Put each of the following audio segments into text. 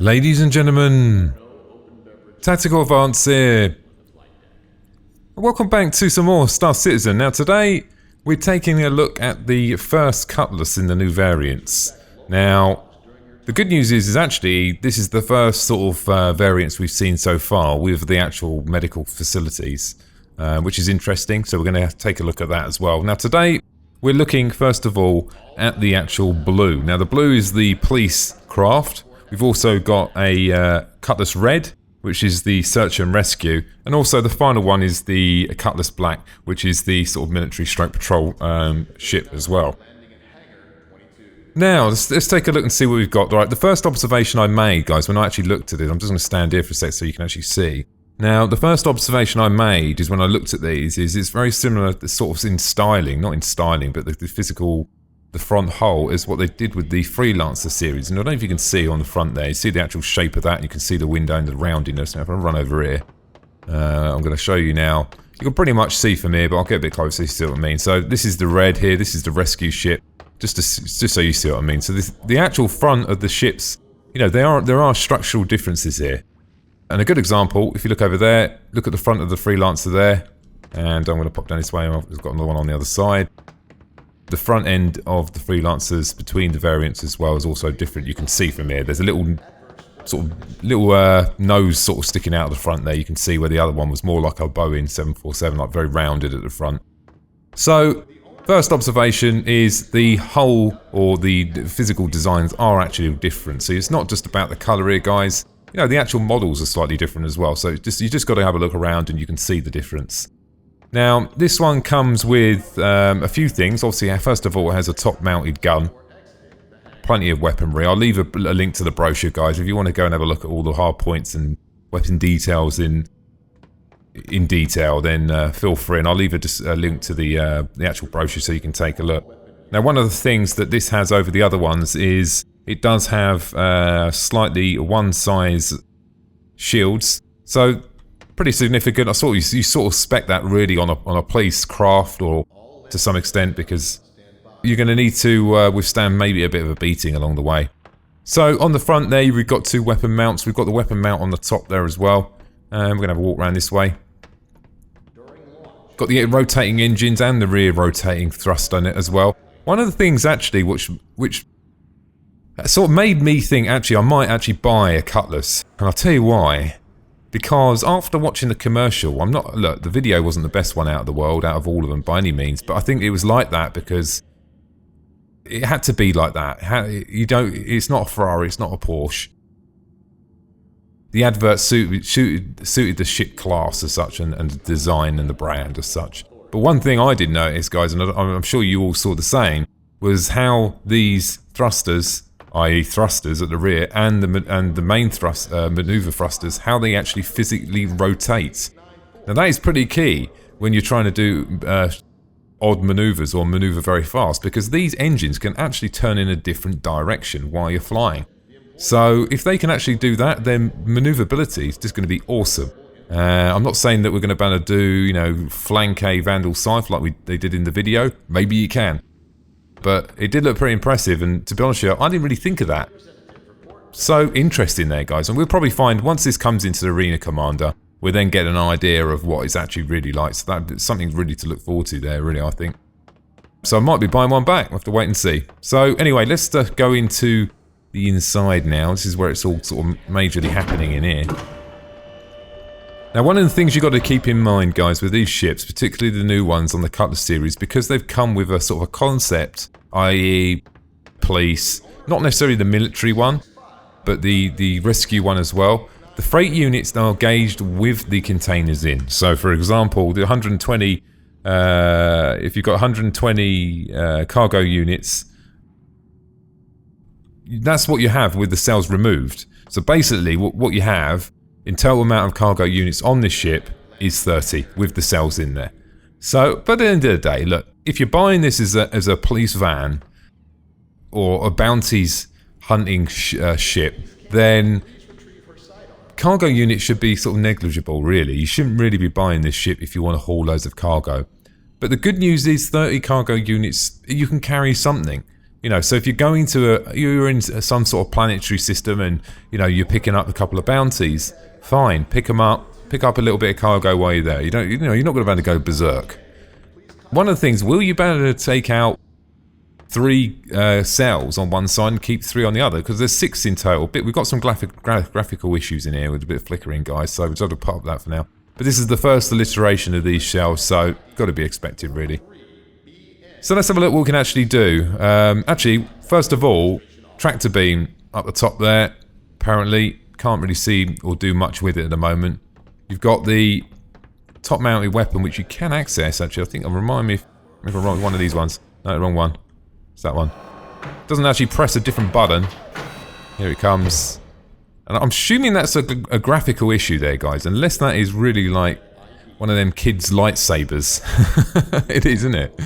Ladies and gentlemen, Tactical Advance here. Welcome back to some more Star Citizen. Now today, we're taking a look at the first Cutlass in the new variants. Now, the good news is actually, this is the first sort of variants we've seen so far with the actual medical facilities, which is interesting, so we're going to take a look at that as well. Now today, we're looking first of all at the actual blue. Now the blue is the police craft. We've also got a Cutlass Red, which is the search and rescue, and also the final one is the Cutlass Black, which is the sort of military stroke patrol ship as well. Now, let's take a look and see what we've got. Right, the first observation I made, guys, when I actually looked at it, I'm just going to stand here for a sec so you can actually see. Now, the first observation I made is when I looked at these, is it's very similar, sort of in styling, not in styling, but the physical, the front hull is what they did with the Freelancer series. And I don't know if you can see on the front there, you see the actual shape of that, and you can see the window and the roundiness. Now, if I run over here, I'm going to show you now. You can pretty much see from here, but I'll get a bit closer, you see what I mean. So this is the red here, this is the rescue ship, just so you see what I mean. So the actual front of the ships, you know, there are structural differences here. And a good example, if you look over there, look at the front of the Freelancer there, and I'm going to pop down this way, I've got another one on the other side. The front end of the Freelancers between the variants as well is also different. You can see from here, there's a little nose sort of sticking out of the front there. You can see where the other one was more like a Boeing 747, like very rounded at the front. So, first observation is the hull or the physical designs are actually different. So it's not just about the colour here, guys. You know, the actual models are slightly different as well. So you just got to have a look around and you can see the difference. Now, this one comes with a few things. Obviously, first of all, it has a top-mounted gun. Plenty of weaponry. I'll leave a link to the brochure, guys. If you want to go and have a look at all the hard points and weapon details in detail, then feel free. And I'll leave a link to the actual brochure so you can take a look. Now, one of the things that this has over the other ones is it does have slightly one-size shields. So, pretty significant. You sort of spec that really on a police craft, or to some extent, because you're going to need to withstand maybe a bit of a beating along the way. So on the front there, we've got two weapon mounts. We've got the weapon mount on the top there as well. And we're going to have a walk around this way. Got the rotating engines and the rear rotating thrust on it as well. One of the things actually which sort of made me think actually I might actually buy a Cutlass, and I'll tell you why. Because after watching the commercial, look, the video wasn't the best one out of the world, out of all of them by any means, but I think it was like that because it had to be like that. It's not a Ferrari, it's not a Porsche. The advert suited the ship class as such, and the design and the brand as such. But one thing I did notice, guys, and I'm sure you all saw the same, was how these thrusters, i.e. thrusters at the rear, and the main thrust maneuver thrusters, how they actually physically rotate. Now that is pretty key when you're trying to do odd maneuvers or maneuver very fast, because these engines can actually turn in a different direction while you're flying. So if they can actually do that, then maneuverability is just going to be awesome. I'm not saying that we're going to be able to do, you know, flanque Vandal Scythe like they did in the video. Maybe you can. But it did look pretty impressive, and to be honest with you, I didn't really think of that. So interesting there, guys. And we'll probably find, once this comes into the Arena Commander, we'll then get an idea of what it's actually really like. So that's something really to look forward to there, really, I think. So I might be buying one back. We'll have to wait and see. So anyway, let's go into the inside now. This is where it's all sort of majorly happening in here. Now, one of the things you've got to keep in mind, guys, with these ships, particularly the new ones on the Cutlass series, because they've come with a sort of a concept, i.e. police, not necessarily the military one, but the rescue one as well. The freight units are gauged with the containers in. So, for example, the 120, if you've got 120 cargo units, that's what you have with the cells removed. So basically, what you have in total amount of cargo units on this ship is 30 with the cells in there. So, but at the end of the day, look, if you're buying this as a police van or a bounties hunting ship, then cargo units should be sort of negligible, really. You shouldn't really be buying this ship if you want to haul loads of cargo. But the good news is 30 cargo units, you can carry something. You know, so if you're going to you're in some sort of planetary system and, you know, you're picking up a couple of bounties, fine, pick them up, pick up a little bit of cargo while you're there. You know, you're not going to be able to go berserk. One of the things, will you be able to take out 3 cells on one side and keep 3 on the other? Because there's 6 in total. We've got some graphical issues in here with a bit of flickering, guys, so we've got to pop that for now. But this is the first alliteration of these shells, so got to be expected, really. So let's have a look what we can actually do. Actually, first of all, tractor beam up the top there. Apparently, can't really see or do much with it at the moment. You've got the top-mounted weapon, which you can access, actually. I think, remind me if I'm wrong with one of these ones. No, wrong one. It's that one. Doesn't actually press a different button. Here it comes. And I'm assuming that's a graphical issue there, guys. Unless that is really like one of them kids' lightsabers. It is, isn't it?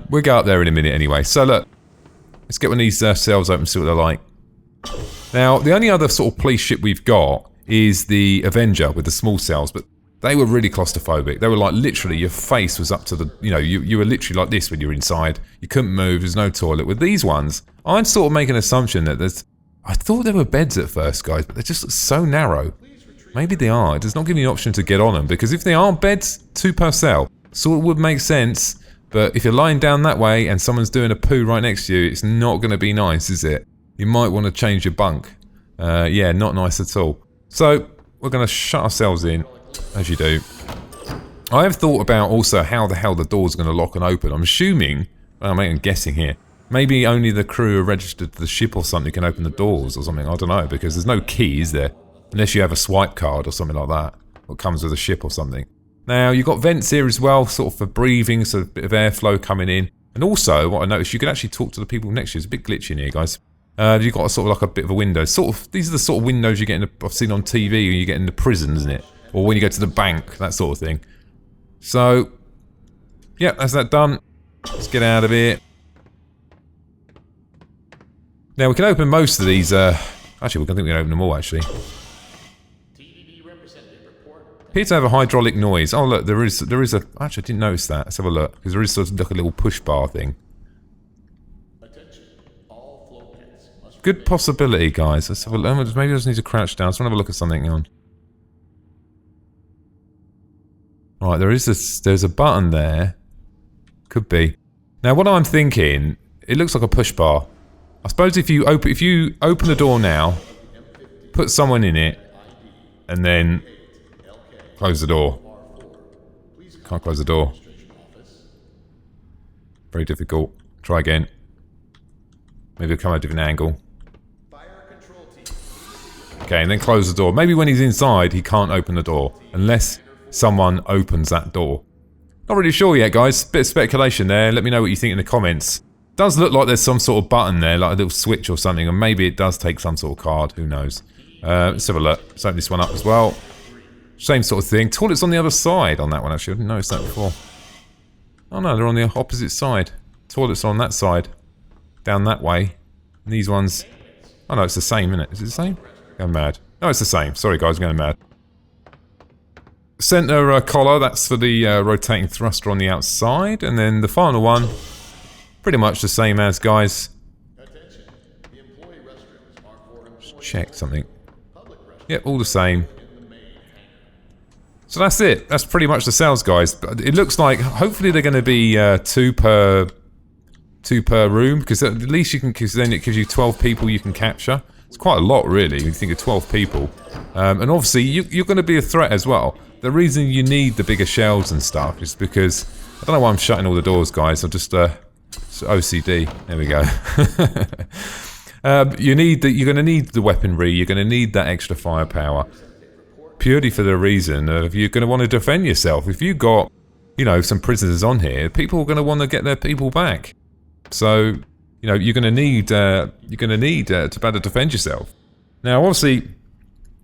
We'll go up there in a minute anyway. So look, let's get one of these cells open and see what they're like. Now, the only other sort of police ship we've got is the Avenger with the small cells, but they were really claustrophobic. They were like, literally, your face was up to the, you know, you were literally like this when you were inside. You couldn't move, there's no toilet. With these ones, I'd sort of make an assumption that I thought there were beds at first, guys, but they're just so narrow. Maybe they are. It does not give you an option to get on them, because if they are beds, 2 per cell, sort of would make sense. But if you're lying down that way and someone's doing a poo right next to you, it's not going to be nice, is it? You might want to change your bunk. Yeah, not nice at all. So, we're going to shut ourselves in, as you do. I have thought about also how the hell the door's going to lock and open. I'm assuming, I'm guessing here, maybe only the crew are registered to the ship or something can open the doors or something. I don't know, because there's no key, is there? Unless you have a swipe card or something like that. What comes with a ship or something. Now, you've got vents here as well, sort of for breathing, so a bit of airflow coming in. And also, what I noticed, you can actually talk to the people next to you. It's a bit glitchy in here, guys. You've got a sort of like a bit of a window. Sort of, these are the sort of windows you get I've seen on TV when you get in the prison, isn't it? Or when you go to the bank, that sort of thing. So, yeah, that's that done. Let's get out of here. Now, we can open most of these, actually, I think we can open them all, actually. Appear to have a hydraulic noise. Oh look, there is a. Actually, I didn't notice that. Let's have a look, because there is sort of like a little push bar thing. Good possibility, guys. Let's have a look. Maybe I just need to crouch down. So I want to have a look at something on. Right, there's a button there. Could be. Now, what I'm thinking, it looks like a push bar. I suppose if you open the door now, put someone in it, and then close the door. Can't close the door. Very difficult. Try again. Maybe it'll come at a different angle. Okay, and then close the door. Maybe when he's inside, he can't open the door. Unless someone opens that door. Not really sure yet, guys. Bit of speculation there. Let me know what you think in the comments. Does look like there's some sort of button there, like a little switch or something. And maybe it does take some sort of card. Who knows? Let's have a look. Let's open this one up as well. Same sort of thing. Toilet's on the other side on that one, actually. I didn't notice that before. Oh no, they're on the opposite side. Toilet's on that side. Down that way. And these ones... Oh no, it's the same, isn't it? Is it the same? I'm mad. No, it's the same. Sorry guys, I'm going mad. Center collar, that's for the rotating thruster on the outside. And then the final one, pretty much the same as, guys. Just check something. Yep, all the same. So that's it. That's pretty much the cells, guys. It looks like hopefully they're going to be 2 per room, because at least you can, because then it gives you 12 people you can capture. It's quite a lot, really. You think of 12 people, and obviously you're going to be a threat as well. The reason you need the bigger shells and stuff is because I don't know why I'm shutting all the doors, guys. I'm just OCD. There we go. You're going to need the weaponry. You're going to need that extra firepower. Purely for the reason of you're going to want to defend yourself. If you've got, you know, some prisoners on here, people are going to want to get their people back. So, you know, you're going to need to be able to defend yourself. Now, obviously,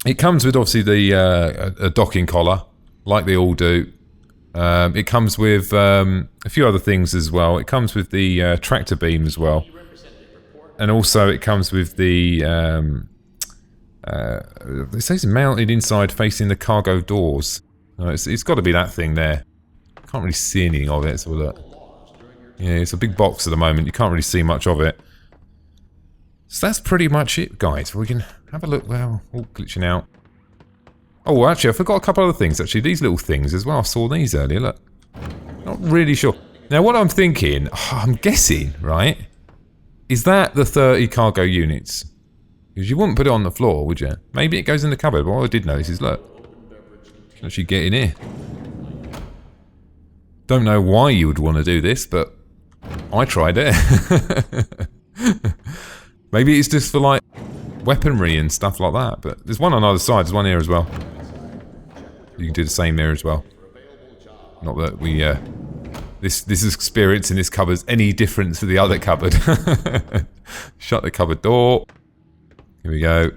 it comes with obviously a docking collar, like they all do. It comes with a few other things as well. It comes with the tractor beam as well, and also it comes with the. It says mounted inside facing the cargo doors. It's got to be that thing there. Can't really see anything of it, so look. Yeah, it's a big box at the moment. You can't really see much of it. So that's pretty much it, guys. We can have a look. Well, all glitching out. Oh, actually, I forgot a couple other things. Actually, these little things as well. I saw these earlier. Look. Not really sure. Now, what I'm thinking, I'm guessing, right, is that the 30 cargo units? Because you wouldn't put it on the floor, would you? Maybe it goes in the cupboard. But what I did notice is, look, you can actually get in here. Don't know why you would want to do this, but I tried it. Maybe it's just for, like, weaponry and stuff like that. But there's one on the other side. There's one here as well. You can do the same here as well. Not that we, this experience in this cupboard's any different to the other cupboard. Shut the cupboard door. Here we go.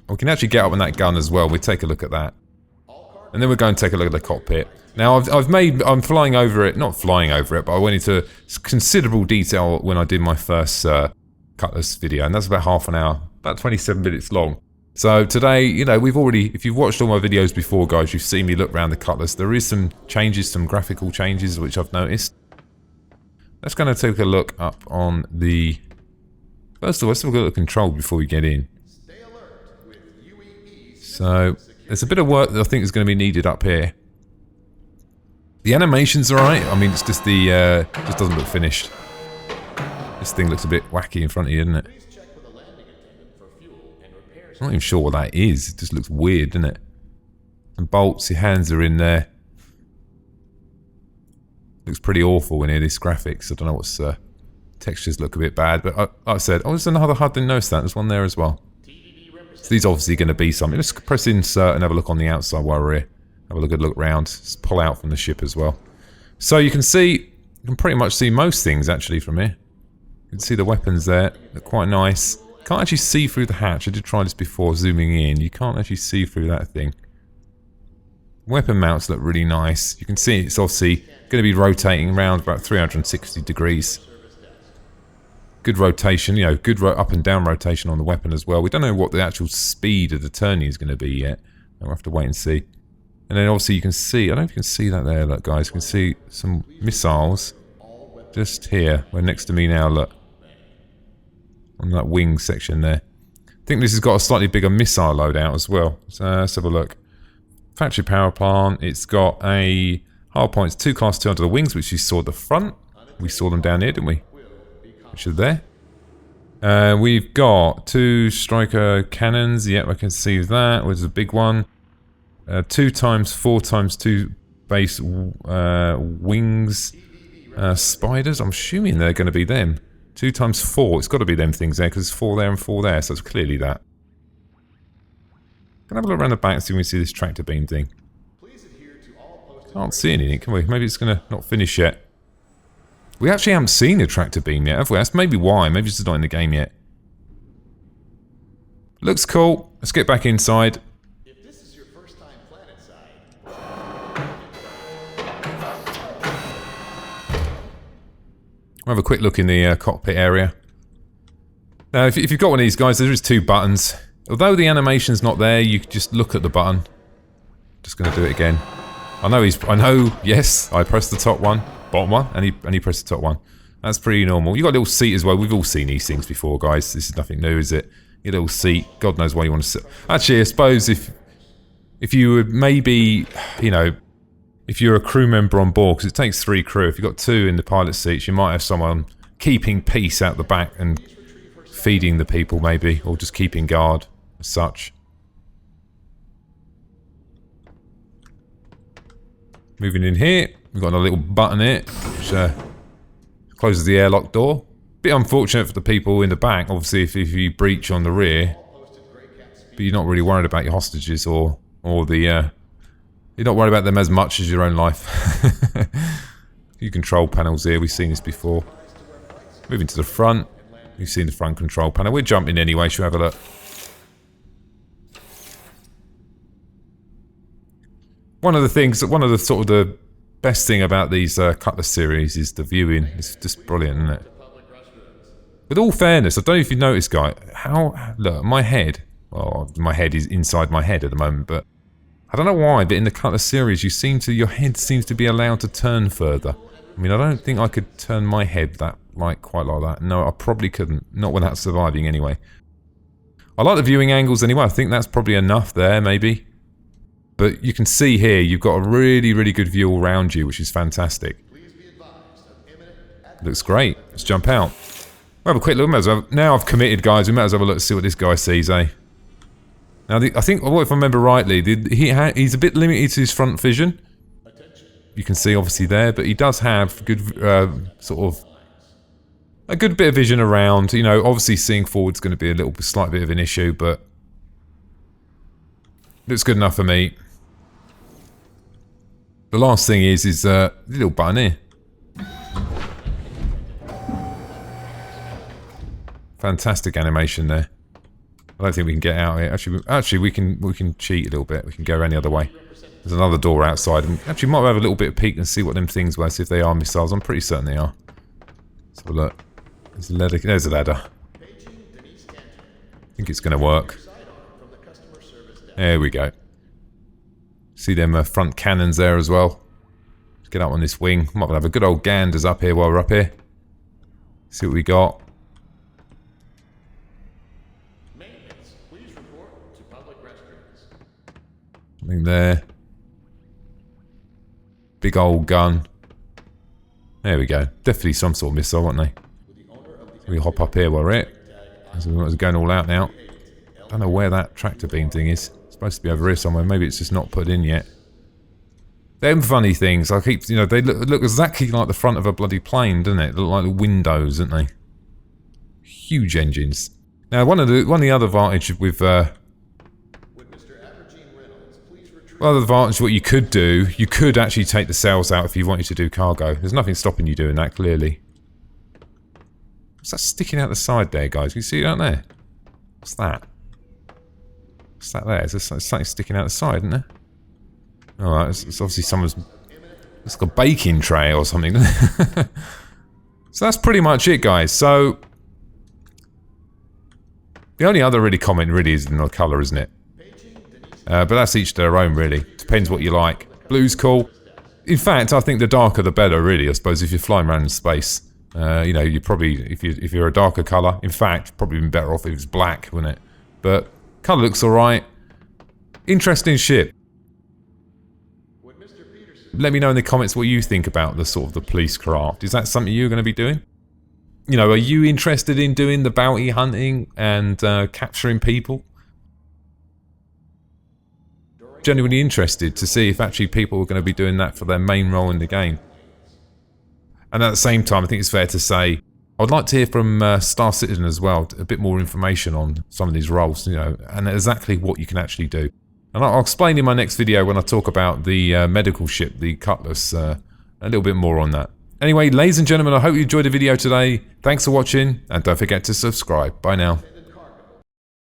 We can actually get up on that gun as well. We'll take a look at that. And then we're going to take a look at the cockpit. Now, I'm flying over it, not flying over it, but I went into considerable detail when I did my first Cutlass video, and that's about half an hour, about 27 minutes long. So today, you know, we've already, if you've watched all my videos before, guys, you've seen me look around the Cutlass. There is some changes, some graphical changes, which I've noticed. Let's going to take a look up on the... First of all, let's have a look at the control before we get in. So, there's a bit of work that I think is going to be needed up here. The animation's alright. I mean, it's just the, just doesn't look finished. This thing looks a bit wacky in front of you, doesn't it? I'm not even sure what that is. It just looks weird, doesn't it? Some bolts, your hands are in there. Looks pretty awful in here, this graphics. I don't know what's... textures look a bit bad, but like I said, oh, there's another HUD, didn't notice that. There's one there as well. So these are obviously going to be something. Let's press insert and have a look on the outside while we're here. Have a look around. Just pull out from the ship as well. So you can see, you can pretty much see most things actually from here. You can see the weapons there. They're quite nice. Can't actually see through the hatch. I did try this before, zooming in. You can't actually see through that thing. Weapon mounts look really nice. You can see it's obviously going to be rotating around about 360 degrees. Good rotation, you know, good up and down rotation on the weapon as well. We don't know what the actual speed of the turning is going to be yet. We'll have to wait and see. And then obviously you can see, I don't know if you can see that there, look guys, you can see some missiles just here. We're next to me now, look. On that wing section there. I think this has got a slightly bigger missile loadout as well. So let's have a look. Factory power plant, it's got a hard points 2 class 2 under the wings, which you saw at the front. We saw them down here, didn't we? Which are there. We've got 2 striker cannons. Yep, I can see that. Which is a big one. 2 times 4 times 2 base wings. Spiders. I'm assuming they're going to be them. 2 times 4. It's got to be them things there because it's 4 there and 4 there. So it's clearly that. Can I have a look around the back and see if we can see this tractor beam thing? Can't see anything, can we? Maybe it's going to not finish yet. We actually haven't seen a tractor beam yet, have we? That's maybe why. Maybe it's just not in the game yet. Looks cool. Let's get back inside. If this is your first time planetside. We'll have a quick look in the cockpit area. Now, if you've got one of these guys, there is 2 buttons. Although the animation's not there, you can just look at the button. Just going to do it again. I know, yes, I pressed the top one. Bottom one, and he pressed the top one. That's pretty normal. You got a little seat as well. We've all seen these things before, guys. This is nothing new, is it? Your little seat. God knows why you want to sit. Actually, I suppose if you would maybe, you know, if you're a crew member on board, because it takes 3 crew. If you've got 2 in the pilot seats, you might have someone keeping peace out the back and feeding the people, maybe, or just keeping guard as such. Moving in here. We've got a little button here, which closes the airlock door. Bit unfortunate for the people in the back, obviously, if you breach on the rear. But you're not really worried about your hostages or the... you're not worried about them as much as your own life. A few control panels here, we've seen this before. Moving to the front. We've seen the front control panel. We're jumping anyway, shall we have a look? One of the sort of the best thing about these Cutlass series is the viewing. It's just brilliant, isn't it? With all fairness, I don't know if you noticed, guy, how... Look, my head... Well, my head is inside my head at the moment, but... I don't know why, but in the Cutlass series, your head seems to be allowed to turn further. I mean, I don't think I could turn my head that quite like that. No, I probably couldn't. Not without surviving anyway. I like the viewing angles anyway. I think that's probably enough there, maybe. But you can see here, you've got a really, really good view all around you, which is fantastic. Looks great. Let's jump out. We'll have a quick look. Now I've committed, guys. We might as well have a look to see what this guy sees, eh? Now, I think, if I remember rightly, he's a bit limited to his front vision. You can see, obviously, there. But he does have good, sort of, a good bit of vision around. You know, obviously seeing forward's going to be a slight bit of an issue, but looks good enough for me. The last thing is the little button here. Fantastic animation there. I don't think we can get out here. Actually, we can cheat a little bit. We can go around the other way. There's another door outside, and actually might have a little bit of peek and see what them things were. See if they are missiles. I'm pretty certain they are. Let's have a look. There's a ladder. There's a ladder. I think it's going to work. There we go. See them front cannons there as well. Let's get up on this wing. Might have a good old ganders up here while we're up here. See what we got. Maintenance, please report to public restrooms. Something there. Big old gun. There we go. Definitely some sort of missile, aren't they? We hop up here while we're it. It's going all out now. Don't know where that tractor beam thing is. It's supposed to be over here somewhere. Maybe it's just not put in yet. Them funny things. I keep, you know, they look exactly like the front of a bloody plane, doesn't it? They look like the windows, don't they? Huge engines. Now, one of the other advantages with well, the advantage, what you could do, you could actually take the sails out if you wanted to do cargo. There's nothing stopping you doing that, clearly. What's that sticking out the side there, guys? Can you see it out there? What's that? What's that there? There's something sticking out the side, isn't there? Alright, it's obviously someone's... It's like a baking tray or something. So that's pretty much it, guys. So... The only other really comment really is in the colour, isn't it? But that's each their own, really. Depends what you like. Blue's cool. In fact, I think the darker the better, really. I suppose if you're flying around in space, you know, you probably if you're a darker colour. In fact, probably been better off if it's black, wouldn't it? But colour looks all right. Interesting ship. Let me know in the comments what you think about the sort of the police craft. Is that something you're going to be doing? You know, are you interested in doing the bounty hunting and capturing people? Genuinely interested to see if actually people are going to be doing that for their main role in the game. And at the same time, I think it's fair to say, I'd like to hear from Star Citizen as well, a bit more information on some of these roles, you know, and exactly what you can actually do. And I'll explain in my next video when I talk about the medical ship, the Cutlass, a little bit more on that. Anyway, ladies and gentlemen, I hope you enjoyed the video today. Thanks for watching, and don't forget to subscribe. Bye now.